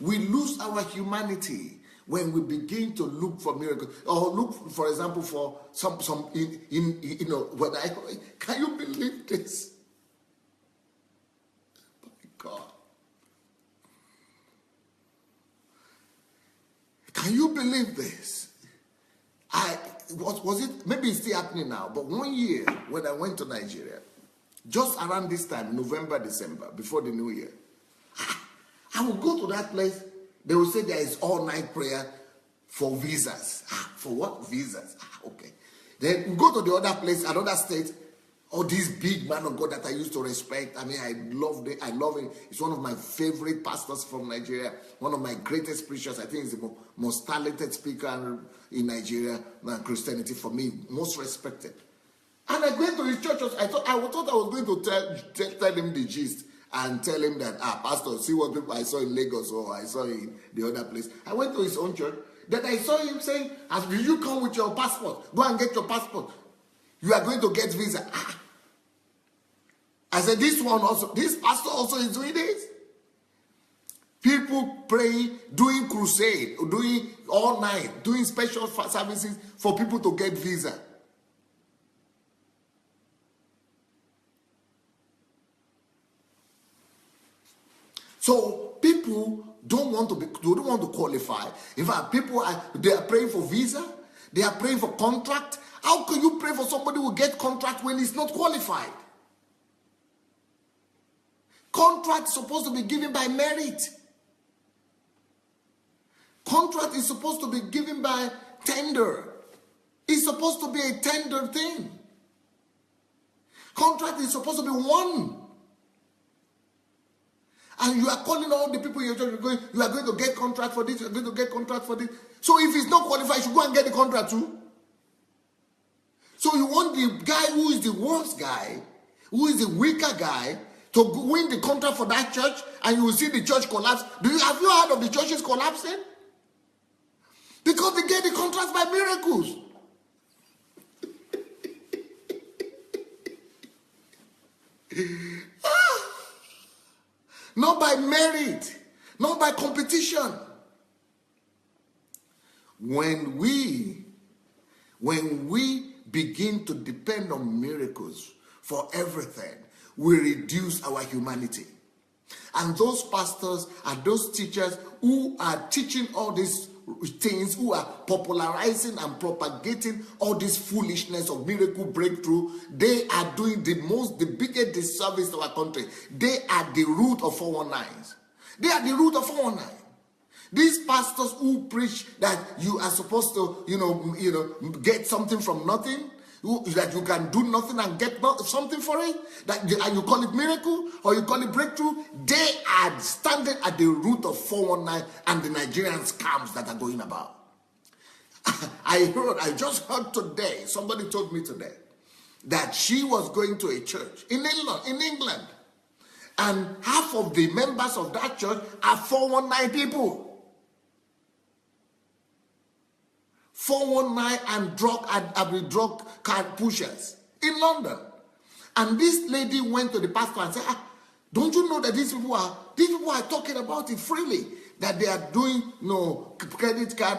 We lose our humanity when we begin to look for miracles, or look, for example, for some when can you believe this? My God. Can you believe this? Was it, maybe it's still happening now, but one year when I went to Nigeria, just around this time, November, December, before the new year, I would go to that place. They will say there is all-night prayer for visas. For what? Visas. Okay. Then we go to the other place, another state. Oh, this big man of God that I used to respect. I mean, I love him. He's one of my favorite pastors from Nigeria. One of my greatest preachers. I think he's the most talented speaker in Nigeria and Christianity for me. Most respected. And I went to his church. I thought I was going to tell him the gist and tell him that, Pastor, see what people I saw in Lagos or I saw in the other place. I went to his own church. Then I saw him saying, will you come with your passport? Go and get your passport. You are going to get visa. I said, this pastor also is doing this. People praying, doing crusade, doing all night, doing special services for people to get visa. So people don't want to qualify. In fact, they are praying for visa. They are praying for contract. How can you pray for somebody who get contract when he's not qualified? Contract is supposed to be given by merit. Contract is supposed to be given by tender. It's supposed to be a tender thing. Contract is supposed to be won. And you are calling all the people in your church, you are going to get contract for this, you are going to get contract for this. So if he's not qualified, you should go and get the contract too. So you want the guy who is the worst guy, who is the weaker guy, to win the contract for that church, and you will see the church collapse. Have you heard of the churches collapsing? Because they get the contracts by miracles. Not by merit, not by competition. When we begin to depend on miracles for everything, we reduce our humanity. And those pastors and those teachers who are teaching all these things, who are popularizing and propagating all this foolishness of miracle breakthrough, they are doing the biggest disservice to our country. They are the root of 419s. They are the root of 419. These pastors who preach that you are supposed to, get something from nothing, that you can do nothing and get something for it, and you call it miracle or you call it breakthrough, they are standing at the root of 419 and the Nigerian scams that are going about. I just heard today, somebody told me today, that she was going to a church in England, and half of the members of that church are 419 people. 419 and drug card pushers in London. And this lady went to the pastor and said, don't you know that these people are talking about it freely, that they are doing credit card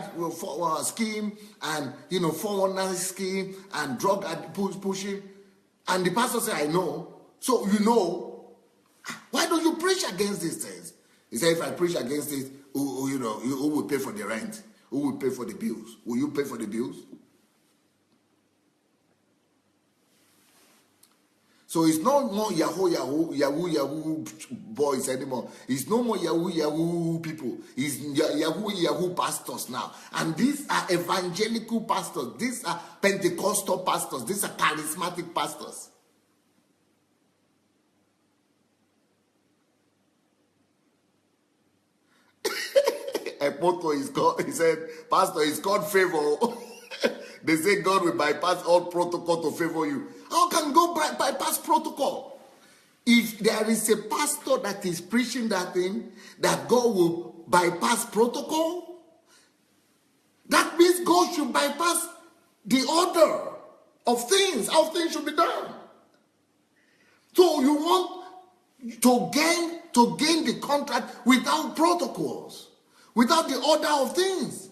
scheme and 419 scheme and drug pushing. And the pastor said, I know. So why don't you preach against these things? He said, if I preach against it, who will pay for the rent? Who will pay for the bills? Will you pay for the bills? So it's no more Yahoo boys anymore. It's no more Yahoo people. It's Yahoo pastors now. And these are evangelical pastors. These are Pentecostal pastors. These are charismatic pastors. A motto is God. He said, Pastor, it's God favor. They say God will bypass all protocol to favor you. How can God bypass protocol? If there is a pastor that is preaching that thing, that God will bypass protocol, that means God should bypass the order of things, how things should be done. So you want to gain the contract without protocols. without the order of things.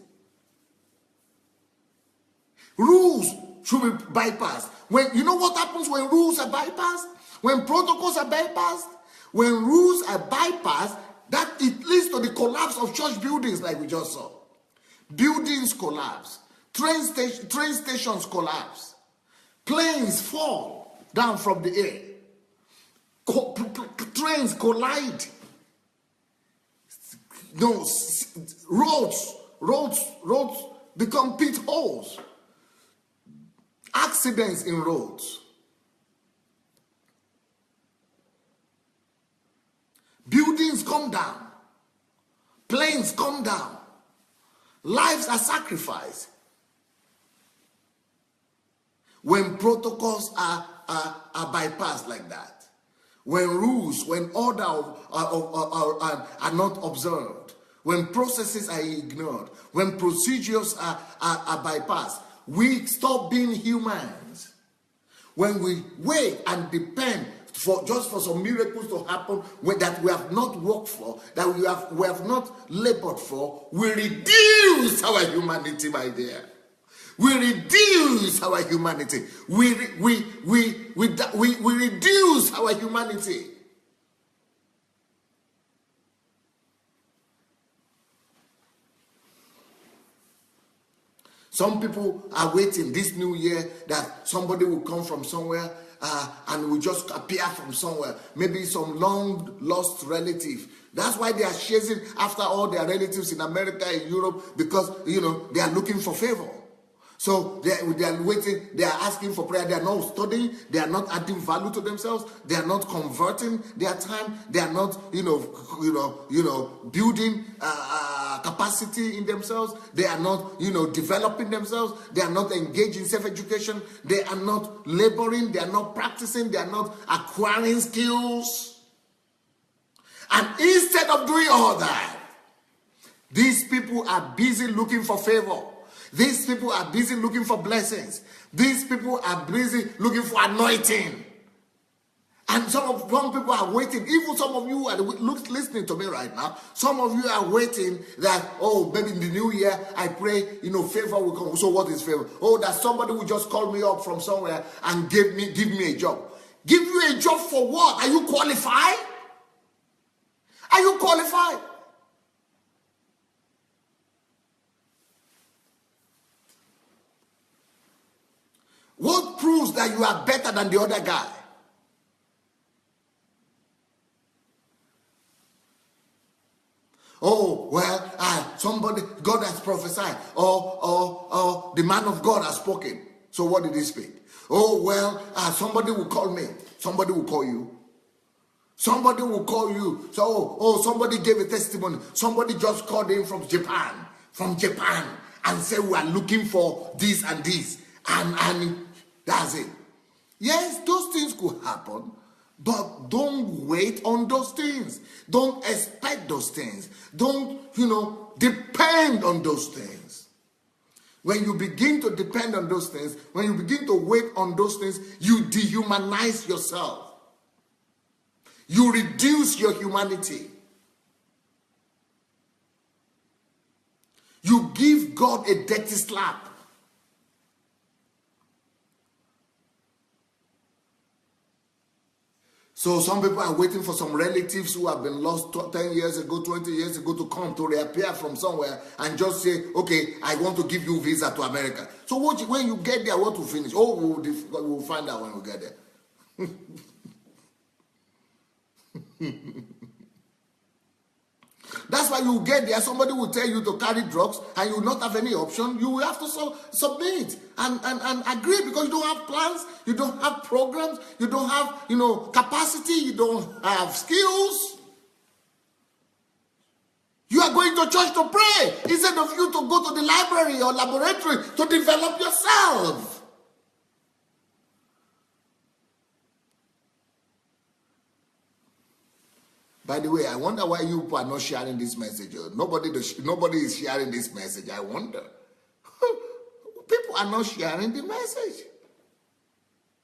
Rules should be bypassed. You know what happens when rules are bypassed? When protocols are bypassed? When rules are bypassed, that it leads to the collapse of church buildings like we just saw. Buildings collapse. Train stations collapse. Planes fall down from the air. Trains collide. No, roads become pit holes. Accidents in roads. Buildings come down. Planes come down. Lives are sacrificed. When protocols are bypassed like that. When rules, when order are not observed. When processes are ignored. When procedures are bypassed. We stop being humans. When we wait and depend just for some miracles to happen that we have not worked for, that we have not labored for, we reduce our humanity, my dear. We reduce our humanity. We reduce our humanity. Some people are waiting this new year that somebody will come from somewhere and will just appear from somewhere. Maybe some long lost relative. That's why they are chasing after all their relatives in America, in Europe, because, they are looking for favor. So they are waiting, they are asking for prayer, they are not studying, they are not adding value to themselves, they are not converting their time, they are not, building capacity in themselves, they are not, developing themselves, they are not engaged in self-education, they are not laboring, they are not practicing, they are not acquiring skills. And instead of doing all that, these people are busy looking for favor. These people are busy looking for blessings. These people are busy looking for anointing. And some people are waiting. Even some of you are listening to me right now. Some of you are waiting that, maybe in the new year, I pray, favor will come. So what is favor? That somebody will just call me up from somewhere and give me a job. Give you a job for what? Are you qualified? Are you qualified? What proves that you are better than the other guy? Somebody, God has prophesied, or the man of God has spoken. So what did he speak? Somebody will call me. Somebody will call you. Somebody will call you. So, somebody gave a testimony. Somebody just called in from Japan, and said, we are looking for this and this. And that's it. Yes, those things could happen, but don't wait on those things. Don't expect those things. Don't, depend on those things. When you begin to depend on those things, when you begin to wait on those things, you dehumanize yourself. You reduce your humanity. You give God a dirty slap. So some people are waiting for some relatives who have been lost 10 years ago, 20 years ago to come to reappear from somewhere and just say, okay, I want to give you visa to America. So when you get there, what will finish? We'll find out when we get there. That's why you get there, somebody will tell you to carry drugs and you will not have any option. You will have to submit and agree because you don't have plans, you don't have programs, you don't have, capacity, you don't have skills. You are going to church to pray instead of you to go to the library or laboratory to develop yourself. By the way, I wonder why you people are not sharing this message. Nobody is sharing this message. I wonder. People are not sharing the message.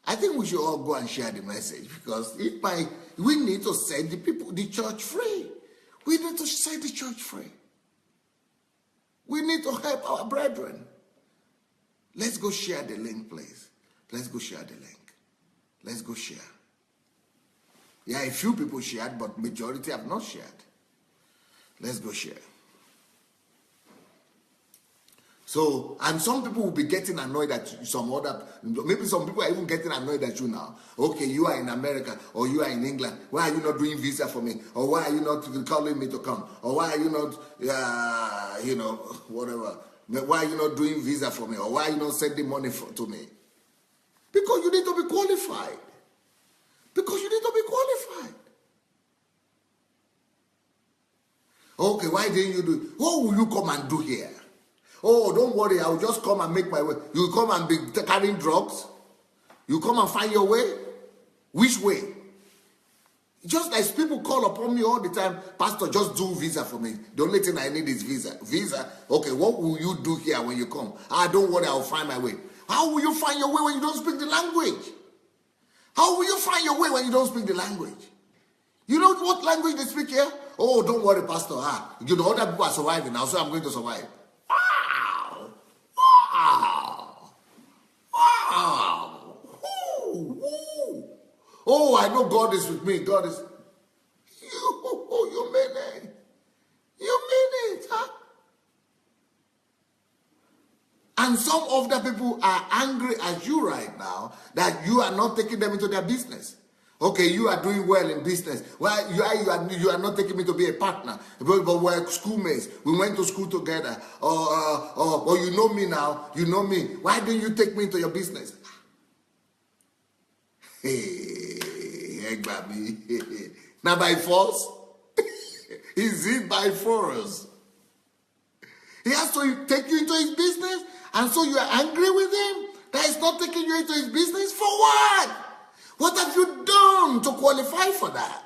I think we should all go and share the message because we need to set the church free. We need to set the church free. We need to help our brethren. Let's go share the link, please. Let's go share the link. Let's go share. Yeah, a few people shared, but majority have not shared. Let's go share. So, and some people will be getting annoyed at maybe some people are even getting annoyed at you now. Okay, you are in America or you are in England. Why are you not doing visa for me? Or why are you not calling me to come? Or why are you not, whatever. Why are you not doing visa for me? Or why are you not sending money to me? Because you need to be qualified. Because you need to be qualified. Okay, why didn't you do it? What will you come and do here? Oh, don't worry, I'll just come and make my way. You come and be carrying drugs? You come and find your way? Which way? Just as people call upon me all the time, Pastor, just do visa for me. The only thing I need is visa. Visa? Okay, what will you do here when you come? Don't worry, I'll find my way. How will you find your way when you don't speak the language? How will you find your way when you don't speak the language? You know what language they speak here? Oh, don't worry, Pastor. Other people are surviving now, so I'm going to survive. Wow! Oh, I know God is with me. God is... You mean it? You mean it, huh? And some of the people are angry at you right now that you are not taking them into their business. Okay, you are doing well in business. Why you are not taking me to be a partner? But we're schoolmates. We went to school together. Or you know me now. You know me. Why didn't you take me into your business? Hey, baby. Now by force? Is it by force? He has to take you into his business, and so you are angry with him that he's not taking you into his business? For what? What have you done to qualify for that?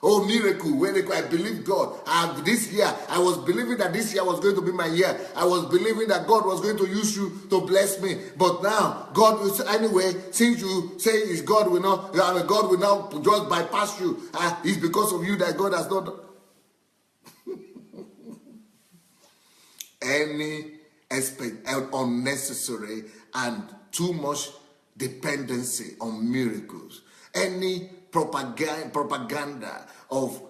Oh, miracle, I believe God. This year, I was believing that this year was going to be my year. I was believing that God was going to use you to bless me. But now, God will say, anyway, since you say it's God will not, God will now just bypass you. It's because of you that God has not done. Any unnecessary and too much dependency on miracles, any propaganda of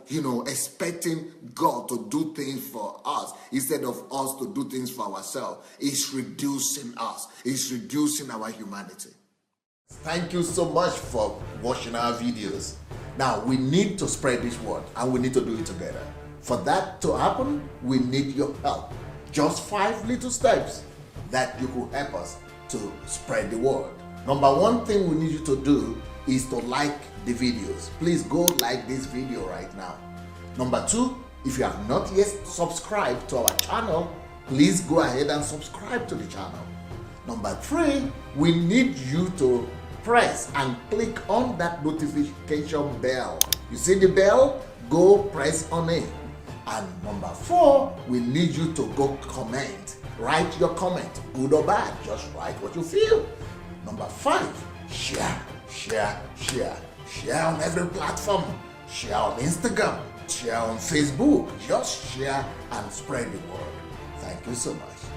expecting God to do things for us instead of us to do things for ourselves is reducing us, is reducing our humanity. Thank you so much for watching our videos. Now we need to spread this word, and we need to do it together. For that to happen, we need your help. Just 5 little steps that you could help us to spread the word. Number one thing we need you to do is to like the videos. Please go like this video right now. Number 2, if you have not yet subscribed to our channel, please go ahead and subscribe to the channel. Number 3, we need you to press and click on that notification bell. You see the bell? Go press on it. And number 4, we need you to go comment. Write your comment, good or bad. Just write what you feel. Number 5, share. Share on every platform. Share on Instagram. Share on Facebook. Just share and spread the word. Thank you so much.